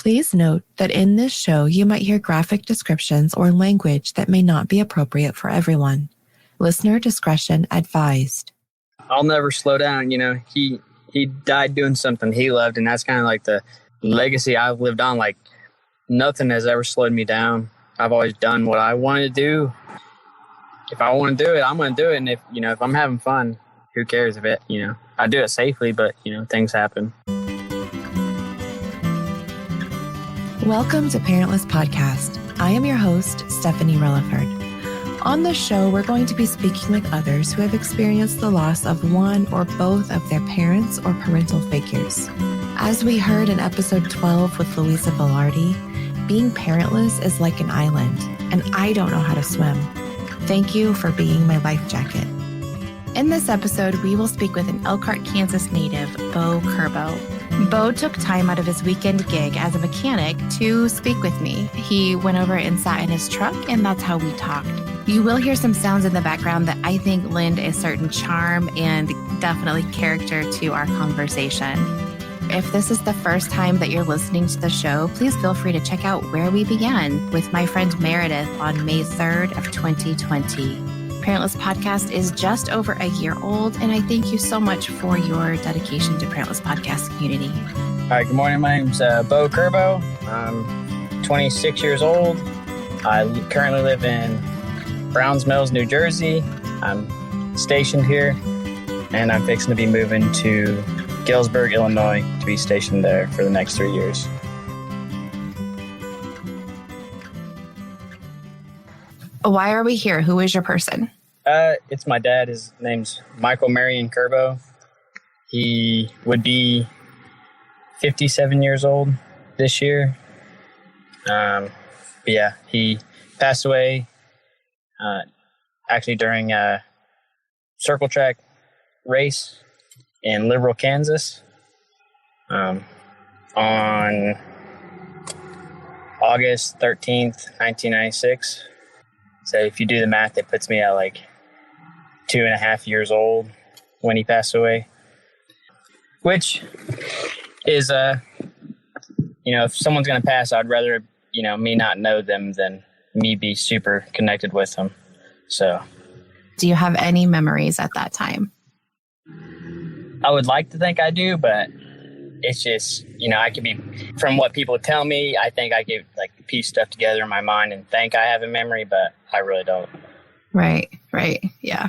Please note that in this show, you might hear graphic descriptions or language that may not be appropriate for everyone. Listener discretion advised. I'll never slow down. He died doing something he loved, and that's kind of like the legacy I've lived on. Like, nothing has ever slowed me down. I've always done what I wanted to do. If I want to do it, I'm going to do it. And if I'm having fun, who cares if it, I do it safely, but, things happen. Welcome to Parentless Podcast. I am your host, Stephanie Relaford. On this show, we're going to be speaking with others who have experienced the loss of one or both of their parents or parental figures. As we heard in episode 12 with Louisa Velarde, being parentless is like an island, and I don't know how to swim. Thank you for being my life jacket. In this episode, we will speak with an Elkhart, Kansas native, Beau Kerbow. Beau took time out of his weekend gig as a mechanic to speak with me. He went over and sat in his truck, and that's how we talked. You will hear some sounds in the background that I think lend a certain charm and definitely character to our conversation. If this is the first time that you're listening to the show, please feel free to check out where we began with my friend Meredith on May 3rd of 2020. Parentless Podcast is just over a year old, and I thank you so much for your dedication to Parentless Podcast community. All right, good morning. My name's Beau Kerbow. I'm 26 years old. I currently live in Browns Mills, New Jersey. I'm stationed here, and I'm fixing to be moving to Galesburg, Illinois, to be stationed there for the next 3 years. Why are we here? Who is your person? It's my dad. His name's Michael Marion Kerbow. He would be 57 years old this year. He passed away actually during a circle track race in Liberal, Kansas, on August 13th, 1996. So if you do the math, it puts me at like 2.5 years old when he passed away, which is, if someone's going to pass, I'd rather, me not know them than me be super connected with them. So. Do you have any memories at that time? I would like to think I do, but it's just, I could be, from what people tell me, I think I could piece stuff together in my mind and think I have a memory, but I really don't. Right. Yeah.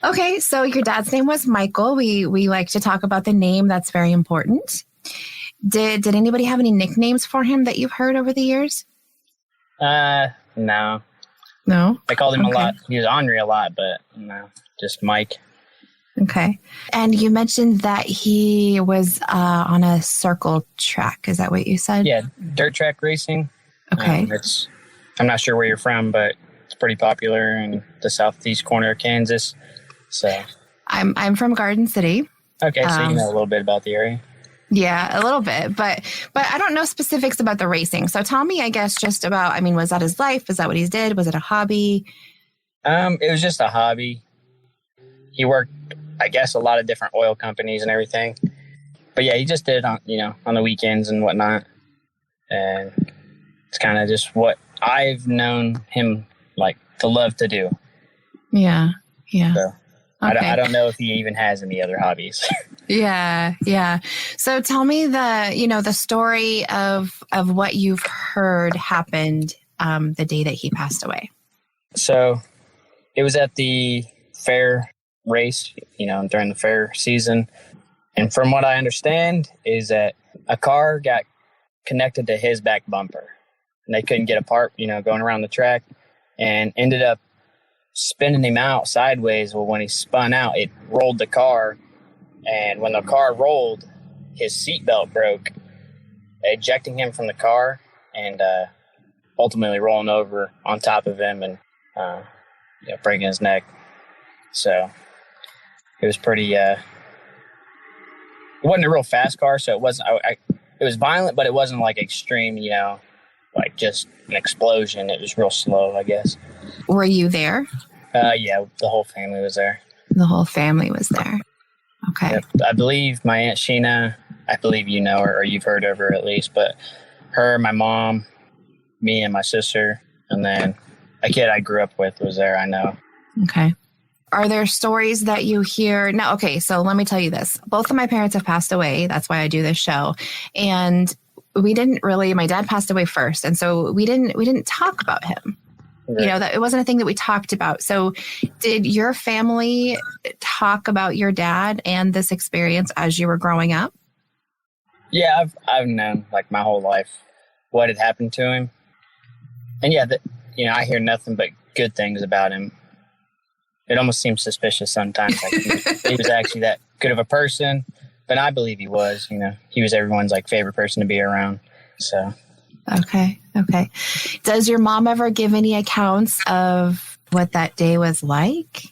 Okay. So your dad's name was Michael. We like to talk about the name. That's very important. Did anybody have any nicknames for him that you've heard over the years? No. No? I called him a lot. He was Henri a lot, but no, just Mike. Okay. And you mentioned that he was on a circle track. Is that what you said? Yeah, dirt track racing. Okay. I'm not sure where you're from, but it's pretty popular in the southeast corner of Kansas. So I'm from Garden City. Okay, so you know a little bit about the area. Yeah, a little bit, but I don't know specifics about the racing. So tell me, I guess, just about, was that his life? Is that what he did? Was it a hobby? It was just a hobby. He worked, I guess, a lot of different oil companies and everything. But yeah, he just did it on the weekends and whatnot. And it's kind of just what I've known him to love to do. Yeah. So Okay. I don't know if he even has any other hobbies. Yeah. So tell me the story of what you've heard happened the day that he passed away. So it was at the fair race, during the fair season. And from what I understand is that a car got connected to his back bumper and they couldn't get apart, going around the track, and ended up spinning him out sideways. Well, when he spun out, it rolled the car. And when the car rolled, his seatbelt broke, ejecting him from the car and ultimately rolling over on top of him and breaking his neck. So it was pretty, it wasn't a real fast car, so it wasn't, it was violent, but it wasn't extreme, just an explosion. It was real slow, I guess. Were you there? Yeah, the whole family was there. The whole family was there. Okay. Yep. I believe my Aunt Sheena, I believe you know her or you've heard of her at least. But her, my mom, me, and my sister, and then a kid I grew up with was there. I know. Okay. Are there stories that you hear? No. Okay. So let me tell you this. Both of my parents have passed away. That's why I do this show. And we didn't really, my dad passed away first. And so we didn't talk about him. Right. You know, that it wasn't a thing that we talked about. So did your family talk about your dad and this experience as you were growing up? Yeah, I've known like my whole life what had happened to him. And yeah, I hear nothing but good things about him. It almost seems suspicious sometimes. Like he was actually that good of a person, but I believe he was. He was everyone's like favorite person to be around. So. Okay. Does your mom ever give any accounts of what that day was like?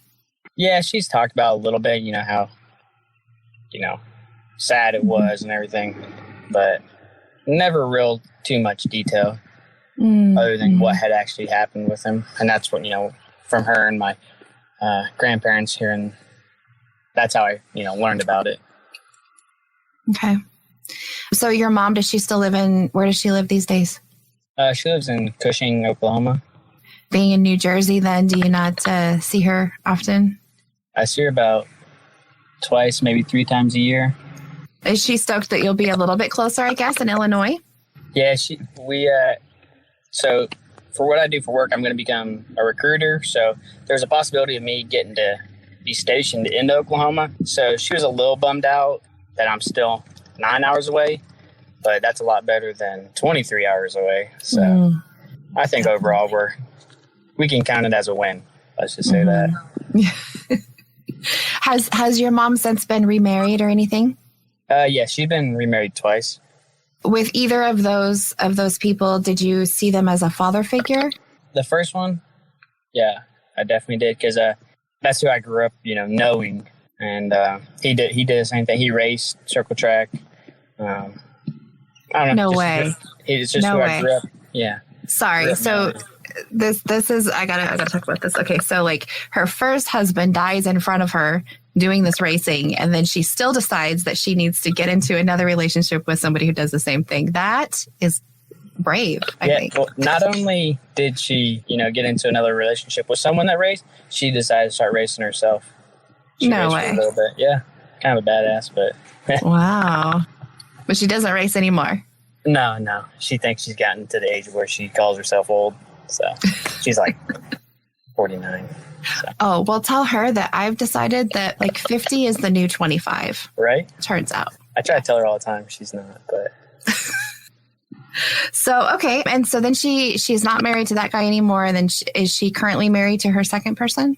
Yeah, she's talked about a little bit. How sad it was and everything, but never real too much detail other than what had actually happened with him. And that's what from her and my grandparents here, and that's how I learned about it. Okay. So your mom, where does she live these days? She lives in Cushing, Oklahoma. Being in New Jersey, then, do you not see her often? I see her about twice, maybe 3 times a year. Is she stoked that you'll be a little bit closer, I guess, in Illinois? Yeah, so for what I do for work, I'm going to become a recruiter. So there's a possibility of me getting to be stationed into Oklahoma. So she was a little bummed out that I'm still 9 hours away, but that's a lot better than 23 hours away. So I think overall we can count it as a win. Let's just say that. Has your mom since been remarried or anything? Yeah, she's been remarried twice. With either of those people, did you see them as a father figure? The first one, yeah, I definitely did, because that's who I grew up, knowing. And he did the same thing. He raced circle track. I don't know. No way. It's just who I grew up. Yeah. Sorry. So this is I gotta talk about this. Okay, so like her first husband dies in front of her doing this racing, and then she still decides that she needs to get into another relationship with somebody who does the same thing. That is brave, I think. Well, not only did she, get into another relationship with someone that raced, she decided to start racing herself. No way. A little bit. Yeah, kind of a badass, but wow. But she doesn't race anymore. No. She thinks she's gotten to the age where she calls herself old. So she's like 49. So. Oh, well, tell her that I've decided that like 50 is the new 25. Right? Turns out. I try to tell her all the time. She's not, but. So, okay. And so then she's not married to that guy anymore. And then is she currently married to her second person?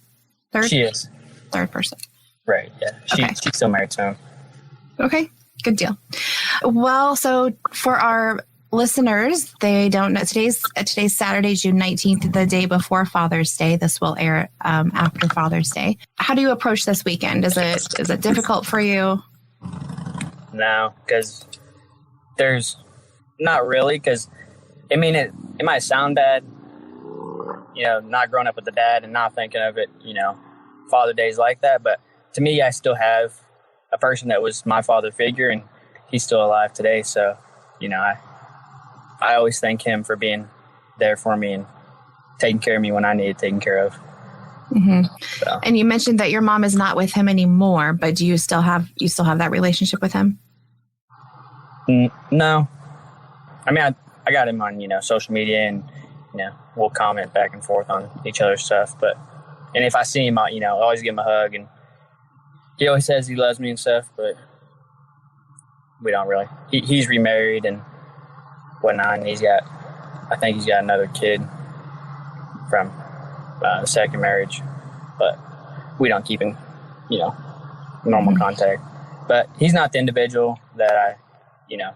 Third? She is. Third person. Right. Yeah. She's still married to him. Okay. Good deal. Well, so for our listeners, they don't know, today's Saturday, June 19th, the day before Father's Day. This will air after Father's Day. How do you approach this weekend? Is it difficult for you? No, because there's not really, because I mean, it might sound bad, not growing up with a dad and not thinking of it, Father Days like that. But to me, I still have a person that was my father figure, and he's still alive today. So, I always thank him for being there for me and taking care of me when I needed taken care of. Mm-hmm. So. And you mentioned that your mom is not with him anymore, but do you still have that relationship with him? No. I mean, I got him on, social media, and, we'll comment back and forth on each other's stuff. And if I see him, I always give him a hug, and he always says he loves me and stuff, but we don't really. He's remarried and whatnot, and I think he's got another kid from the second marriage, but we don't keep in, normal contact. But he's not the individual that I,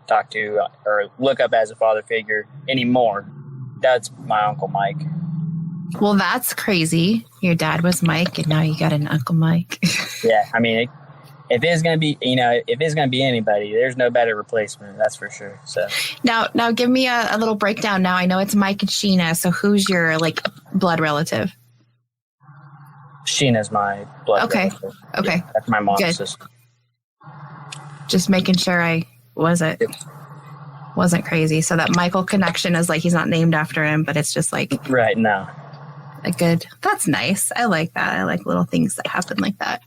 talk to or look up as a father figure anymore. That's my Uncle Mike. Well, that's crazy. Your dad was Mike, and now you got an Uncle Mike. Yeah, I mean, if it's gonna be, anybody, there's no better replacement. That's for sure. So now, give me a little breakdown. Now I know it's Mike and Sheena. So who's your blood relative? Sheena's my blood relative. Okay. Yeah, that's my mom's sister. Just making sure I wasn't crazy. So that Michael connection is like, he's not named after him, but it's just like Right, no. That's nice. I like that. I like little things that happen like that.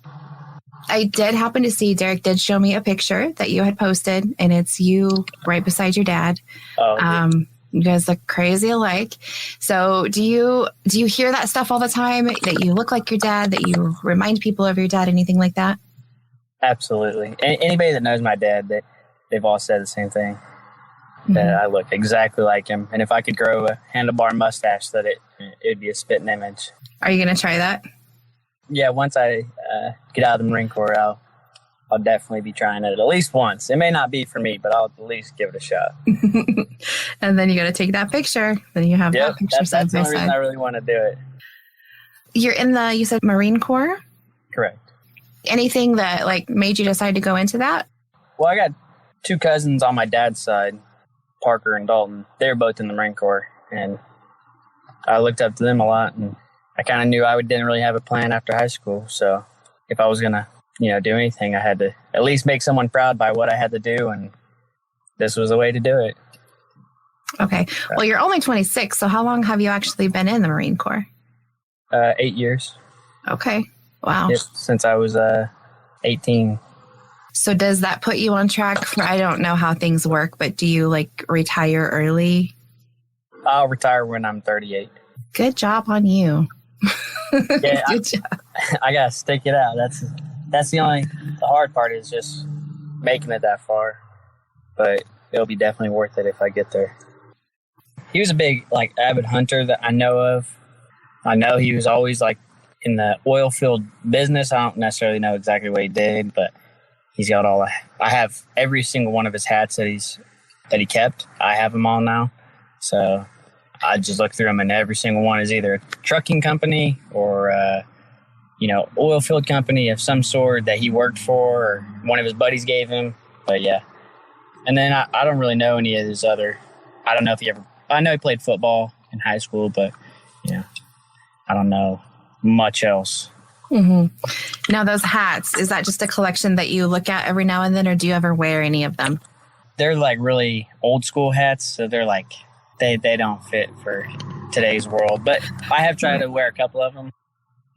I did happen to see, Derek did show me a picture that you had posted, and it's you right beside your dad. Oh, you guys look crazy alike. So do you hear that stuff all the time, that you look like your dad, that you remind people of your dad, anything like that? absolutely. Anybody that knows my dad, they've all said the same thing, that I look exactly like him. And if I could grow a handlebar mustache, that it'd be a spitting image. Are you going to try that? Yeah, once I get out of the Marine Corps, I'll definitely be trying it at least once. It may not be for me, but I'll at least give it a shot. And then you got to take that picture. Then you have that picture side that's by the only reason side. I really want to do it. You're in you said Marine Corps? Correct. Anything that like made you decide to go into that? Well, I got 2 cousins on my dad's side, Parker and Dalton. They were both in the Marine Corps, and I looked up to them a lot, and I kind of knew didn't really have a plan after high school. So if I was going to, do anything, I had to at least make someone proud by what I had to do, and this was the way to do it. Okay. Well, you're only 26, so how long have you actually been in the Marine Corps? 8 years. Okay. Wow. Yep, since I was 18. So does that put you on track for, I don't know how things work, but do you like retire early? I'll retire when I'm 38. Good job on you. Yeah, Good job. I gotta stick it out. That's the hard part is just making it that far. But it'll be definitely worth it if I get there. He was a big avid hunter that I know of. I know he was always in the oil field business. I don't necessarily know exactly what he did, but he's got I have every single one of his hats that he kept. I have them all now. So I just look through them, and every single one is either a trucking company or oil field company of some sort that he worked for or one of his buddies gave him. But yeah. And then I don't really know any of his other. I don't know if I know he played football in high school, but I don't know much else. Mm-hmm. Now those hats, is that just a collection that you look at every now and then, or do you ever wear any of them? They're really old school hats, so they're they don't fit for today's world. But I have tried to wear a couple of them.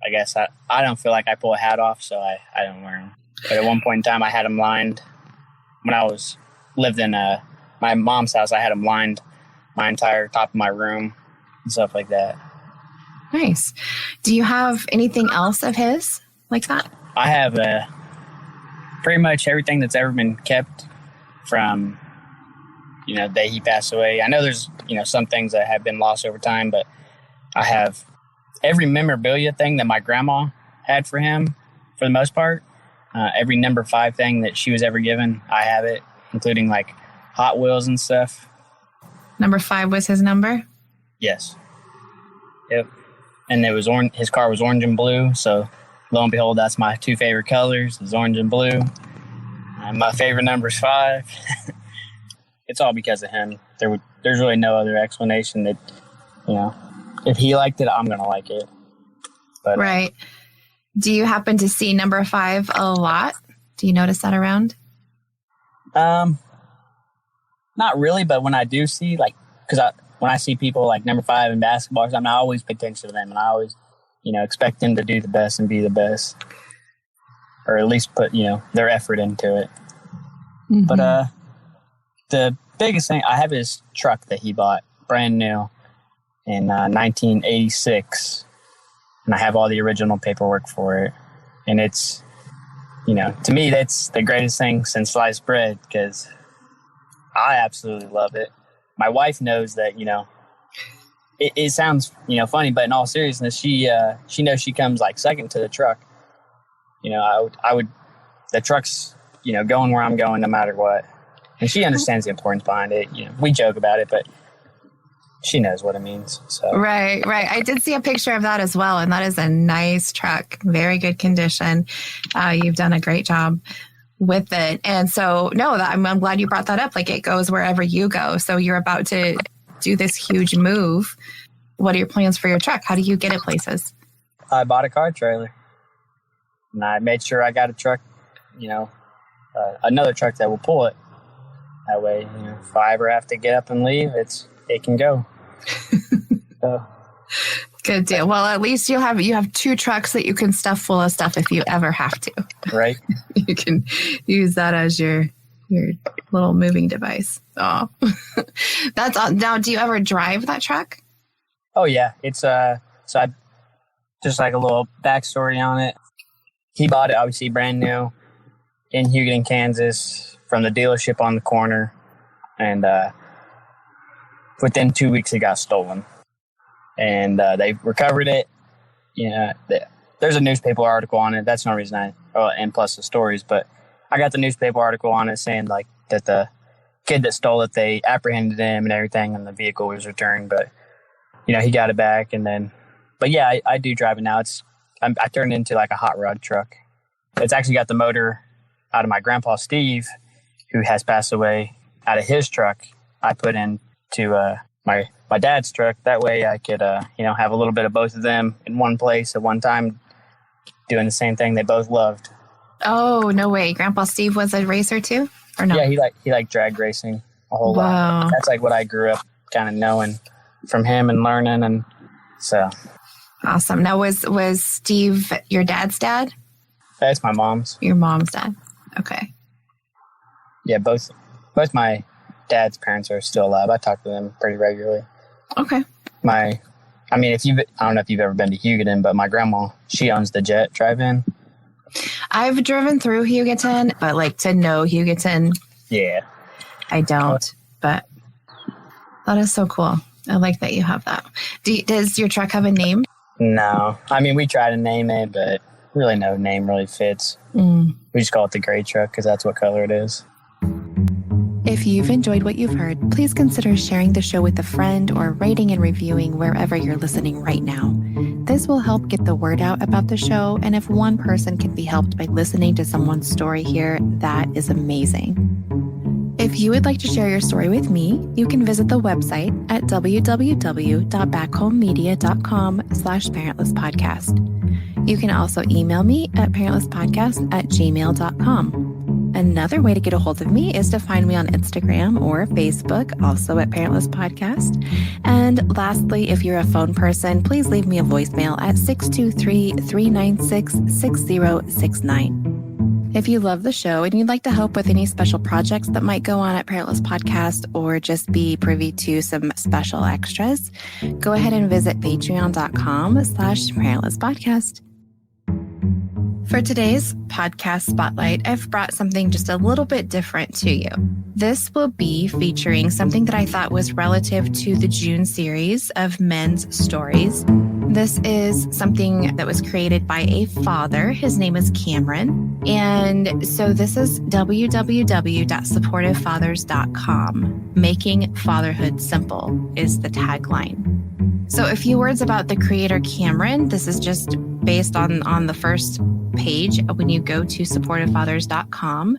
I guess I don't feel like I pull a hat off, so I don't wear them. But at one point in time, I had them lined. When I lived in my mom's house, I had them lined my entire top of my room and stuff like that. Nice. Do you have anything else of his like that? I have pretty much everything that's ever been kept from, the day he passed away. I know there's, some things that have been lost over time, but I have every memorabilia thing that my grandma had for him, for the most part. Every number 5 thing that she was ever given, I have it, including Hot Wheels and stuff. Number 5 was his number? Yes. Yep. And it was his car was orange and blue, so lo and behold, that's my 2 favorite colors, is orange and blue. And my favorite number is 5. It's all because of him. There's really no other explanation that, if he liked it, I'm going to like it. But, right. Do you happen to see number 5 a lot? Do you notice that around? Not really, but when I do see, when I see people number 5 in basketball, I always pay attention to them, and I always, expect them to do the best and be the best, or at least put, their effort into it. Mm-hmm. But the biggest thing, I have his truck that he bought brand new in 1986, and I have all the original paperwork for it, and it's, to me, that's the greatest thing since sliced bread, because I absolutely love it. My wife knows that, it sounds, funny, but in all seriousness, she knows she comes second to the truck. The truck's, going where I'm going no matter what. And she understands the importance behind it. We joke about it, but she knows what it means. So. Right. I did see a picture of that as well. And that is a nice truck. Very good condition. You've done a great job with it. And so, I'm glad you brought that up. It goes wherever you go. So you're about to do this huge move. What are your plans for your truck? How do you get it places? I bought a car trailer, and I made sure I got a truck, another truck that will pull it. That way, if I ever have to get up and leave, it can go. So. Good deal. Well, at least you have 2 trucks that you can stuff full of stuff if you ever have to. Right. You can use that as your little moving device. Oh, that's all. Now, do you ever drive that truck? Oh yeah, it's so I just like a little backstory on it. He bought it obviously brand new in Hugoton, Kansas, from the dealership on the corner, and within 2 weeks it got stolen, and they recovered it. There's a newspaper article on it. That's no reason and plus the stories, but I got the newspaper article on it saying like that the kid that stole it, they apprehended him and everything, and the vehicle was returned, but he got it back. And then, but yeah, I do drive it now. I turned it into like a hot rod truck. It's actually got the motor out of my grandpa Steve, who has passed away, out of his truck. I put into my dad's truck. That way I could have a little bit of both of them in one place at one time, doing the same thing they both loved. Oh, no way. Grandpa Steve was a racer too? Or no? Yeah, he liked drag racing a whole lot. That's like what I grew up kind of knowing from him and learning, and so. Awesome. Now, was Steve your dad's dad? That's my mom's. Your mom's dad. Okay. Yeah, both my dad's parents are still alive. I talk to them pretty regularly. Okay. I don't know if you've ever been to Hugoton, but my grandma, she owns the Jet Drive-In. I've driven through Hugoton, but like to know Hugoton. Yeah. I don't, but that is so cool. I like that you have that. Does your truck have a name? No. We try to name it, but really no name really fits. We just call it the gray truck because that's what color it is. If you've enjoyed what you've heard, please consider sharing the show with a friend or rating and reviewing wherever you're listening right now. This will help get the word out about the show, and if one person can be helped by listening to someone's story here, that is amazing. If you would like to share your story with me, you can visit the website at www.backhomemedia.com/parentlesspodcast. You can also email me at parentlesspodcast@gmail.com. Another way to get a hold of me is to find me on Instagram or Facebook, also at Parentless Podcast. And lastly, if you're a phone person, please leave me a voicemail at 623-396-6069. If you love the show and you'd like to help with any special projects that might go on at Parentless Podcast or just be privy to some special extras, go ahead and visit patreon.com/parentlesspodcast. For today's podcast spotlight, I've brought something just a little bit different to you. This will be featuring something that I thought was relative to the June series of men's stories. This is something that was created by a father. His name is Cameron. And so this is www.supportivefathers.com. Making fatherhood simple is the tagline. So a few words about the creator Cameron. This is just based on the first page when you go to supportivefathers.com.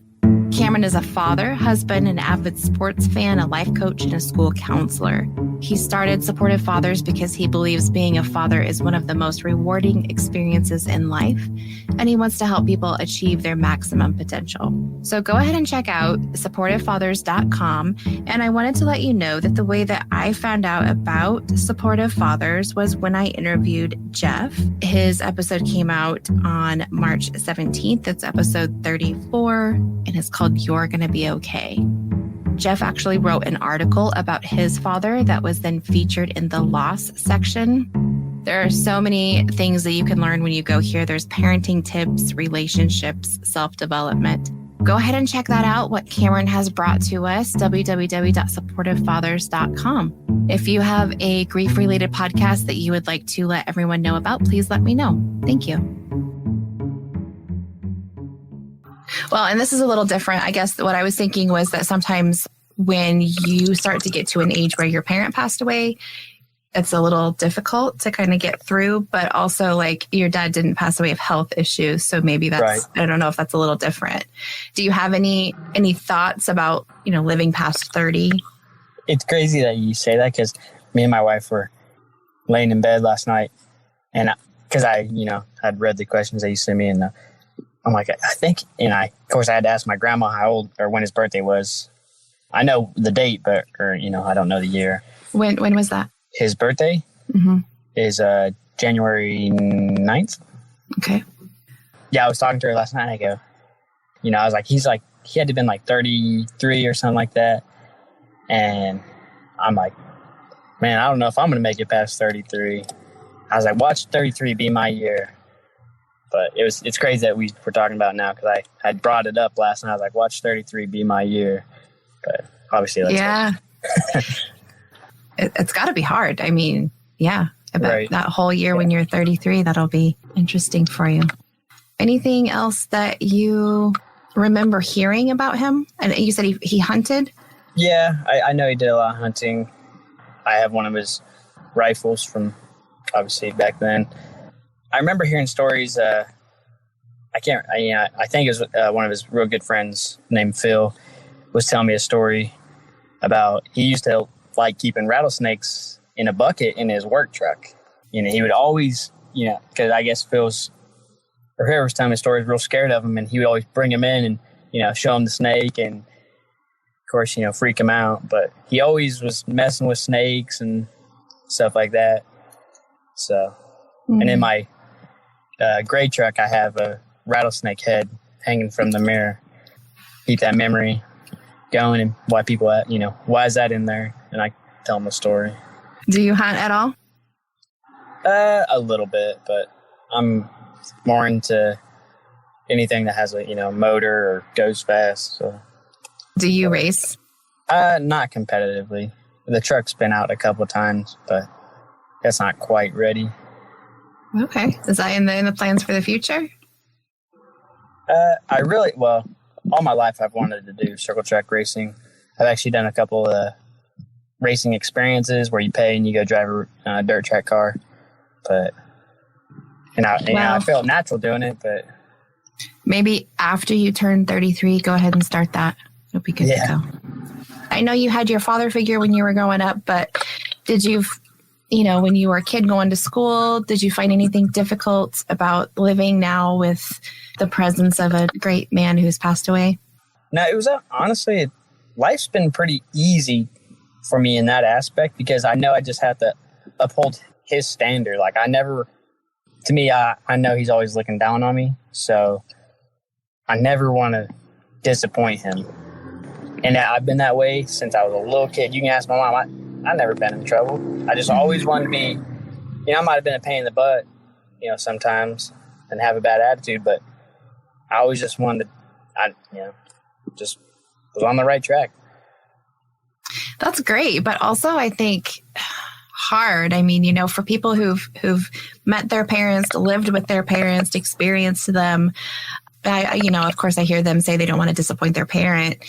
Cameron is a father, husband, an avid sports fan, a life coach, and a school counselor. He started Supportive Fathers because he believes being a father is one of the most rewarding experiences in life, and he wants to help people achieve their maximum potential. So go ahead and check out supportivefathers.com. And I wanted to let you know that the way that I found out about Supportive Fathers was when I interviewed Jeff. His episode came out on March 17th. It's episode 34, and it's called You're Gonna Be Okay. Jeff actually wrote an article about his father that was then featured in the loss section. There are so many things that you can learn when you go here. There's parenting tips, relationships, self-development. Go ahead and check that out, what Cameron has brought to us, www.supportivefathers.com. If you have a grief-related podcast that you would like to let everyone know about, please let me know. Thank you. Well, and this is a little different. I guess what I was thinking was that sometimes when you start to get to an age where your parent passed away, it's a little difficult to kind of get through, but also like your dad didn't pass away of health issues. So maybe that's, right. I don't know if that's a little different. Do you have any thoughts about, living past 30? It's crazy that you say that because me and my wife were laying in bed last night and because I had read the questions that you sent me and I'm like, I think, of course I had to ask my grandma how old or when his birthday was. I know the date, I don't know the year. When was that? His birthday is January 9th. Okay. Yeah, I was talking to her last night. I go, I was like, he had to have been like 33 or something like that. And I'm like, man, I don't know if I'm going to make it past 33. I was like, watch 33 be my year. But it's crazy that we're talking about it now, because I brought it up last night. I was like, watch 33 be my year. But obviously that's it's got to be hard. I mean, yeah, about that whole year when you're 33, that'll be interesting for you. Anything else that you remember hearing about him? And you said he hunted? Yeah, I know he did a lot of hunting. I have one of his rifles from, obviously, back then. I remember hearing stories. I think it was one of his real good friends named Phil was telling me a story about he used to like keeping rattlesnakes in a bucket in his work truck. He would always, because I guess whoever was telling me the story was real scared of him, and he would always bring him in and, show him the snake and, of course, freak him out. But he always was messing with snakes and stuff like that. So, and in my gray truck, I have a rattlesnake head hanging from the mirror. Keep that memory going, and why people, why is that in there? And I tell them the story. Do you hunt at all? A little bit, but I'm more into anything that has a motor or goes fast. So. Do you race? Not competitively. The truck's been out a couple of times, but that's not quite ready. Okay. Is that in the plans for the future? All my life I've wanted to do circle track racing. I've actually done a couple of racing experiences where you pay and you go drive a dirt track car. But I felt natural doing it. But maybe after you turn 33, go ahead and start that. It'll be good to go. I know you had your father figure when you were growing up, but did you, when you were a kid going to school, did you find anything difficult about living now with the presence of a great man who's passed away? No, it was honestly, life's been pretty easy for me in that aspect, because I know I just have to uphold his standard. Like I know he's always looking down on me. So I never want to disappoint him. And I've been that way since I was a little kid. You can ask my mom, I've never been in trouble. I just always wanted to be, I might have been a pain in the butt, sometimes, and have a bad attitude, but I always just wanted to, just was on the right track. That's great. But also I think hard. I mean, for people who've met their parents, lived with their parents, experienced them, of course I hear them say they don't want to disappoint their parent.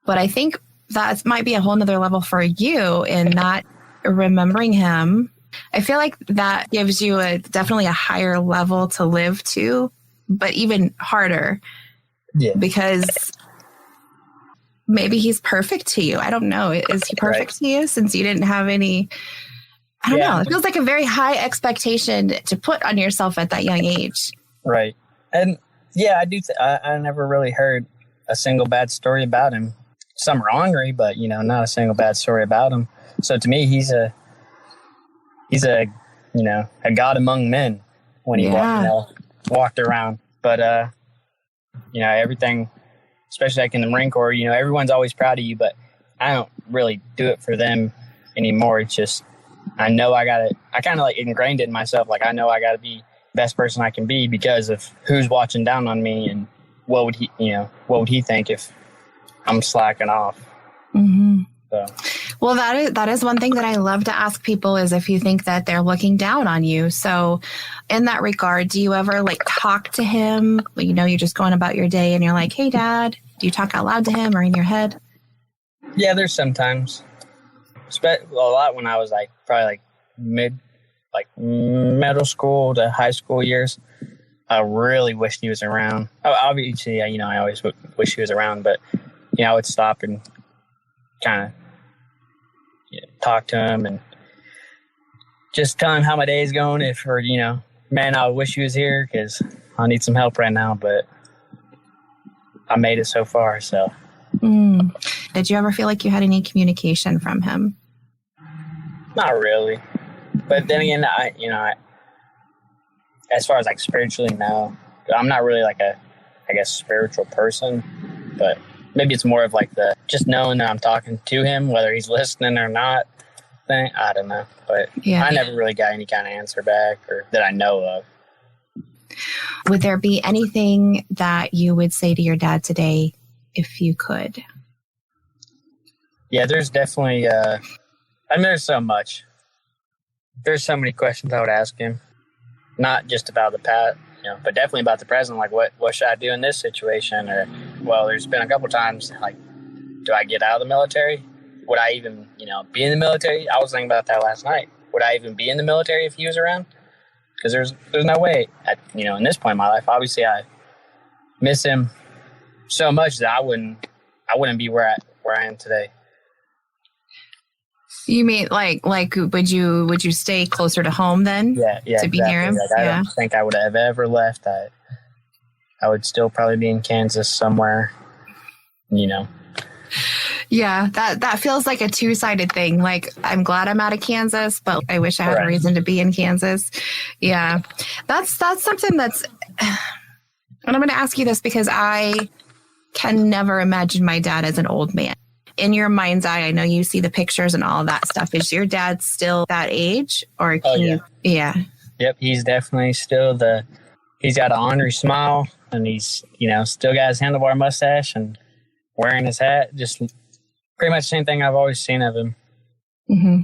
But I think that might be a whole nother level for you in not remembering him. I feel like that gives you definitely a higher level to live to, but even harder. Yeah. Because maybe he's perfect to you. I don't know. Is he perfect to you since you didn't have any? I don't know. It feels like a very high expectation to put on yourself at that young age. Right. And I do. I never really heard a single bad story about him. Some are ornery, but not a single bad story about him. So to me, he's a god among men when he walked around. But everything, especially like in the Marine Corps, everyone's always proud of you, but I don't really do it for them anymore. It's just I know I kind of like ingrained it in myself. Like I know I got to be the best person I can be because of who's watching down on me, and what would he think if I'm slacking off. Mm-hmm. So. Well, that is one thing that I love to ask people is if you think that they're looking down on you. So in that regard, do you ever talk to him? You're just going about your day and you're like, hey, Dad, do you talk out loud to him or in your head? Yeah, there's sometimes. A lot when I was probably middle school to high school years. I really wished he was around. Oh, obviously, I always wish he was around, but I would stop and kind of talk to him and just tell him how my day is going. Man, I wish he was here because I need some help right now, but I made it so far. So, Did you ever feel like you had any communication from him? Not really. But then again, as far as like spiritually, no. I'm not really like spiritual person, but maybe it's more of like the just knowing that I'm talking to him, whether he's listening or not thing. I don't know. But yeah. I never really got any kind of answer back or that I know of. Would there be anything that you would say to your dad today if you could? Yeah, there's definitely, there's so much. There's so many questions I would ask him. Not just about the past, but definitely about the present. Like, what should I do in this situation? Or, well, there's been a couple times, like, do I get out of the military? Would I even, be in the military? I was thinking about that last night. Would I even be in the military if he was around? Because there's no way, in this point in my life, obviously I miss him so much that I wouldn't be where I am today. You mean like would you stay closer to home then? Yeah, to be near him. Like, I don't think I would have ever left. I would still probably be in Kansas somewhere. Yeah, that feels like a two-sided thing. Like, I'm glad I'm out of Kansas, but I wish I had a reason to be in Kansas. Yeah, that's something that's. And I'm going to ask you this because I can never imagine my dad as an old man. In your mind's eye, I know you see the pictures and all that stuff. Is your dad still that age, or can you? Yeah. Yep, he's definitely still he's got an ornery smile, and he's still got his handlebar mustache and wearing his hat. Just pretty much the same thing I've always seen of him. Mm-hmm.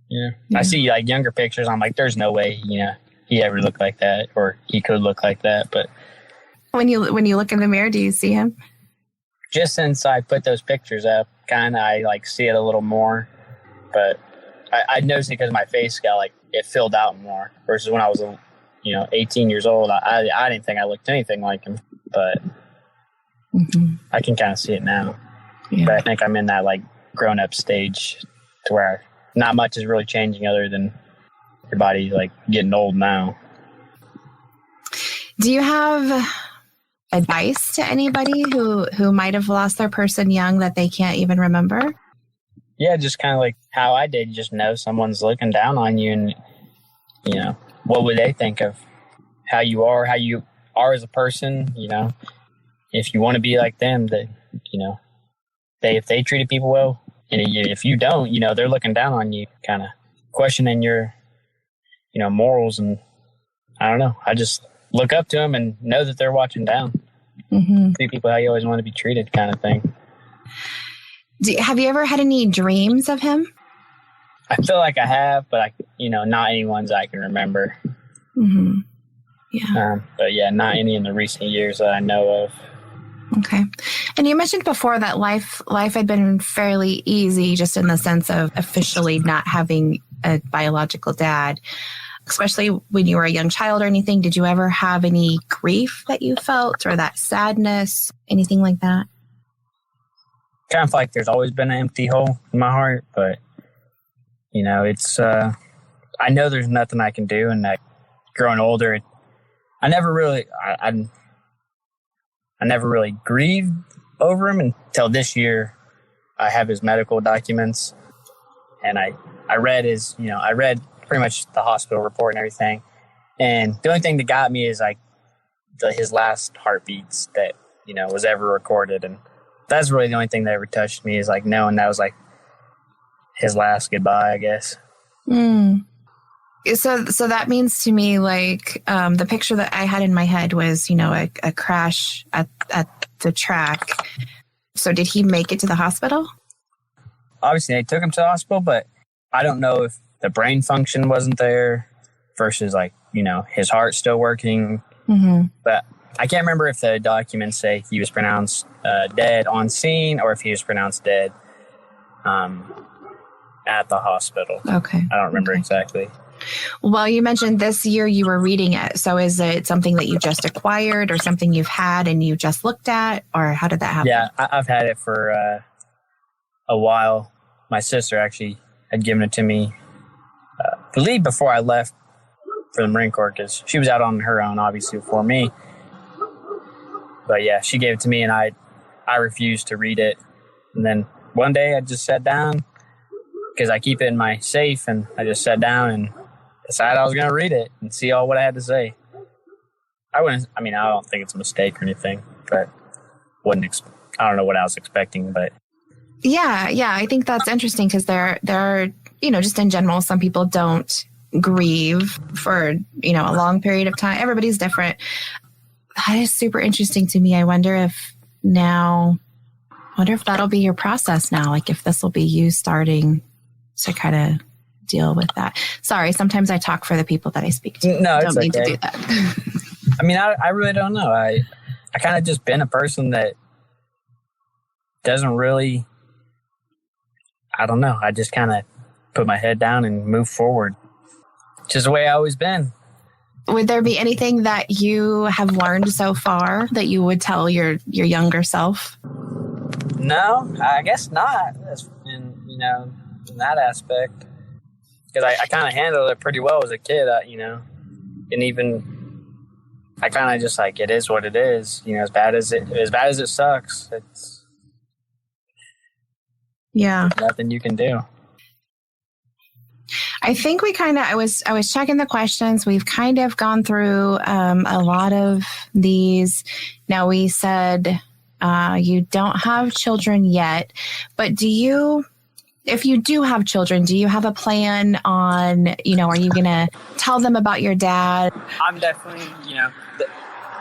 Yeah. I see like younger pictures. I'm like, there's no way he ever looked like that, or he could look like that. But when you look in the mirror, do you see him? Just since I put those pictures up, kind of I like see it a little more, but I noticed it because my face got like it filled out more versus when I was 18 years old. I didn't think I looked anything like him, but I can kind of see it now. Yeah. But I think I'm in that like grown up stage to where not much is really changing other than your body like getting old now. Do you have advice to anybody who might have lost their person young that they can't even remember? Yeah, just kind of like how I did. Just know someone's looking down on you, and what would they think of how you are as a person? If you want to be like them, that if they treated people well, and if you don't, they're looking down on you, kind of questioning your morals, and I don't know. I just look up to them and know that they're watching down. Treat people how you always want to be treated, kind of thing. Have you ever had any dreams of him? I feel like I have, but not any ones I can remember. Yeah. But yeah, not any in the recent years that I know of. Okay. And you mentioned before that life had been fairly easy, just in the sense of officially not having a biological dad. Especially when you were a young child or anything, did you ever have any grief that you felt or that sadness, anything like that? Kind of like there's always been an empty hole in my heart, but, it's, I know there's nothing I can do, and that growing older, I never really grieved over him until this year. I have his medical documents, and I read pretty much the hospital report and everything. And the only thing that got me is like his last heartbeats that, was ever recorded. And that's really the only thing that ever touched me, is like knowing that was like his last goodbye, I guess. So that means to me, like, the picture that I had in my head was, a crash at the track. So did he make it to the hospital? Obviously they took him to the hospital, but I don't know if the brain function wasn't there versus like, his heart still working. But I can't remember if the documents say he was pronounced dead on scene or if he was pronounced dead at the hospital. Okay. I don't remember exactly. Well, you mentioned this year you were reading it. So is it something that you just acquired or something you've had and you just looked at, or how did that happen? Yeah, I've had it for a while. My sister actually had given it to me, I believe before I left for the Marine Corps, because she was out on her own, obviously, before me. But yeah, she gave it to me, and I refused to read it. And then one day I just sat down because I keep it in my safe, and I just sat down and decided I was going to read it and see all what I had to say. I don't think it's a mistake or anything, but I don't know what I was expecting, but. Yeah. I think that's interesting because there are, just in general, some people don't grieve for, a long period of time. Everybody's different. That is super interesting to me. I wonder if that'll be your process now. Like if this will be you starting to kind of deal with that. Sorry, sometimes I talk for the people that I speak to. No, it's okay. Need to do that. I really don't know. I kind of just been a person that doesn't really, I don't know. I just kind of put my head down and move forward. Just the way I always been. Would there be anything that you have learned so far that you would tell your younger self? No, I guess not. In that aspect, because I kind of handled it pretty well as a kid. And even I kind of just like, it is what it is. As bad as it sucks, it's nothing you can do. I think I was checking the questions. We've kind of gone through a lot of these. Now we said you don't have children yet, but if you do have children, do you have a plan on, are you going to tell them about your dad? I'm definitely,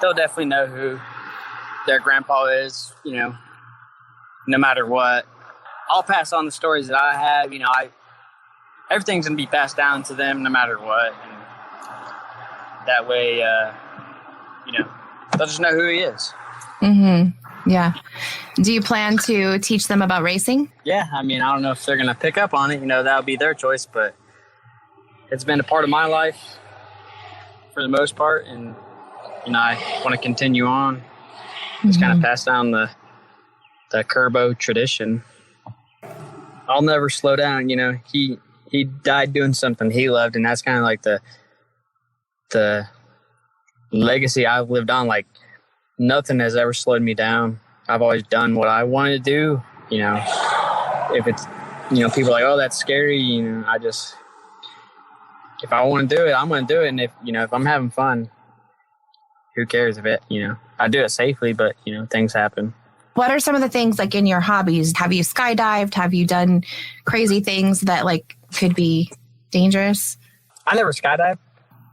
they'll definitely know who their grandpa is, no matter what. I'll pass on the stories that I have, everything's going to be passed down to them no matter what. And that way, they'll just know who he is. Mm-hmm. Yeah. Do you plan to teach them about racing? Yeah. I don't know if they're going to pick up on it. That'll be their choice, but it's been a part of my life for the most part. And, I want to continue on. Just kind of pass down the Kerbow tradition. I'll never slow down. He died doing something he loved, and that's kind of like the legacy I've lived on. Like, nothing has ever slowed me down. I've always done what I wanted to do. If it's, people are like, oh, that's scary. If I want to do it, I'm going to do it. And if I'm having fun, who cares if it, I do it safely, but, things happen. What are some of the things like in your hobbies? Have you skydived? Have you done crazy things that like could be dangerous? I never skydive.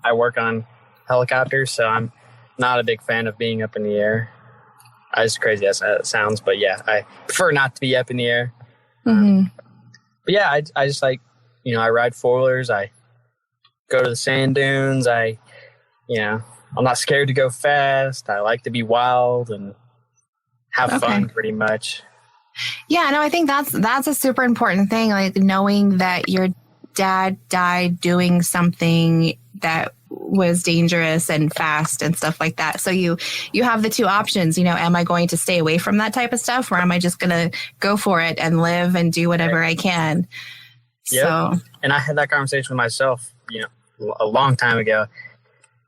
I work on helicopters, so I'm not a big fan of being up in the air. As crazy as that sounds, but yeah, I prefer not to be up in the air. But yeah, I just like, I ride four-wheelers. I go to the sand dunes. I'm not scared to go fast. I like to be wild and have fun pretty much. Yeah, no, I think that's a super important thing. Like knowing that your dad died doing something that was dangerous and fast and stuff like that. So you have the two options, am I going to stay away from that type of stuff, or am I just going to go for it and live and do whatever I can? Yep. So, and I had that conversation with myself, a long time ago.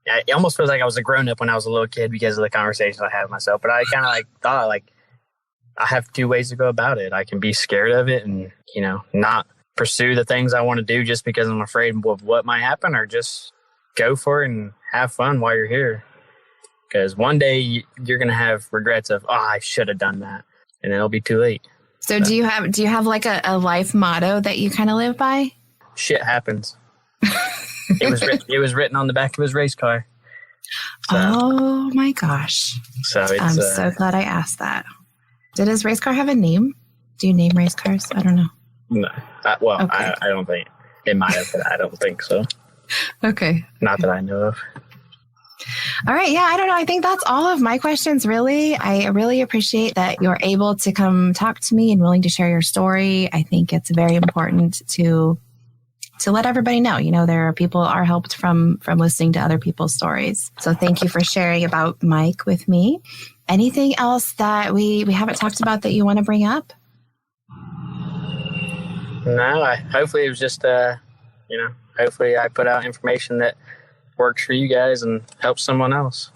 It almost feels like I was a grown up when I was a little kid because of the conversations I had with myself. But I kind of thought I have two ways to go about it. I can be scared of it and, not pursue the things I want to do just because I'm afraid of what might happen, or just go for it and have fun while you're here. Because one day you're going to have regrets of, I should have done that. And then it'll be too late. So do you have like a life motto that you kind of live by? Shit happens. It was written on the back of his race car. So, oh my gosh. So I'm so glad I asked that. Did his race car have a name? Do you name race cars? I don't know. No. I don't think it might have, but I don't think so. Okay. Not that I know of. All right. Yeah, I don't know. I think that's all of my questions, really. I really appreciate that you're able to come talk to me and willing to share your story. I think it's very important to let everybody know, there are people are helped from listening to other people's stories. So thank you for sharing about Mike with me. Anything else that we haven't talked about that you want to bring up? No, hopefully it was just, hopefully I put out information that works for you guys and helps someone else.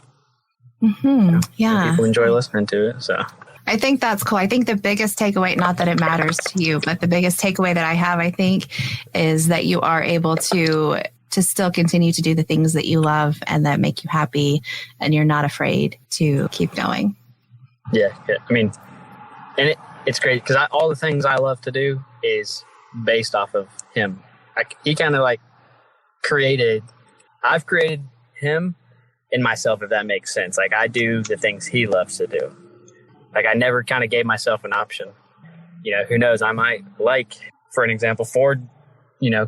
Mm-hmm. Yeah. People enjoy listening to it. So I think that's cool. I think the biggest takeaway, not that it matters to you, but the biggest takeaway that I have, I think, is that you are able to still continue to do the things that you love and that make you happy, and you're not afraid to keep going. Yeah. I mean, and it's great because all the things I love to do is based off of him. He kind of like I've created him and myself, if that makes sense. Like, I do the things he loves to do. Like, I never kind of gave myself an option. You know, who knows? I might like, for an example, Ford,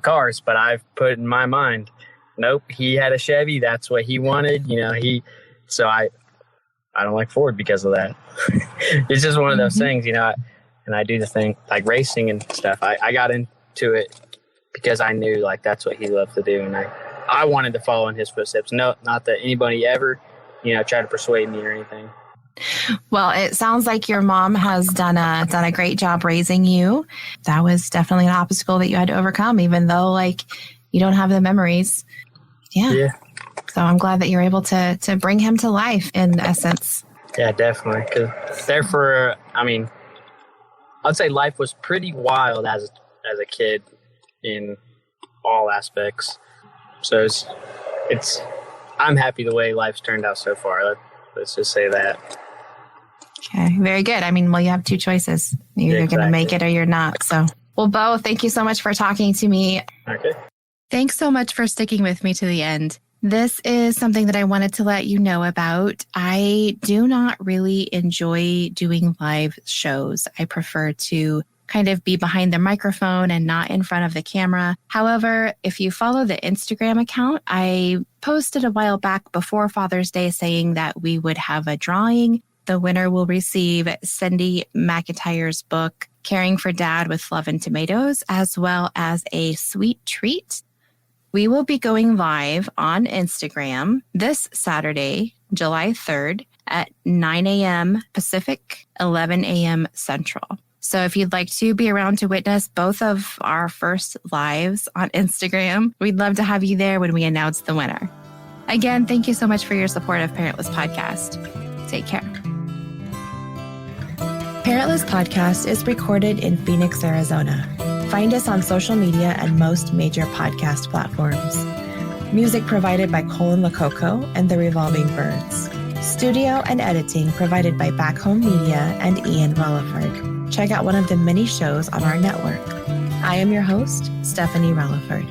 cars, but I've put in my mind, nope, he had a Chevy. That's what he wanted. So I don't like Ford because of that. It's just one of those things, and I do the thing like racing and stuff. I got into it because I knew like that's what he loved to do. And I wanted to follow in his footsteps. No, not that anybody ever, tried to persuade me or anything. Well, it sounds like your mom has done a great job raising you. That was definitely an obstacle that you had to overcome, even though like you don't have the memories. Yeah. So I'm glad that you're able to bring him to life in essence. Yeah, definitely. Because I'd say life was pretty wild as a kid in all aspects. So I'm happy the way life's turned out so far. Let's just say that. Okay, very good. Well, you have two choices. You're either going to make it or you're not. So, well, Beau, thank you so much for talking to me. Okay. Thanks so much for sticking with me to the end. This is something that I wanted to let you know about. I do not really enjoy doing live shows. I prefer to kind of be behind the microphone and not in front of the camera. However, if you follow the Instagram account, I posted a while back before Father's Day saying that we would have a drawing. The winner will receive Cindy McIntyre's book, Caring for Dad with Love and Tomatoes, as well as a sweet treat. We will be going live on Instagram this Saturday, July 3rd at 9 a.m. Pacific, 11 a.m. Central. So if you'd like to be around to witness both of our first lives on Instagram, we'd love to have you there when we announce the winner. Again, thank you so much for your support of Parentless Podcast. Take care. Parentless Podcast is recorded in Phoenix, Arizona. Find us on social media and most major podcast platforms. Music provided by Colin Lococo and the Revolving Birds. Studio and editing provided by Back Home Media and Ian Relaford. Check out one of the many shows on our network. I am your host, Stephanie Relaford.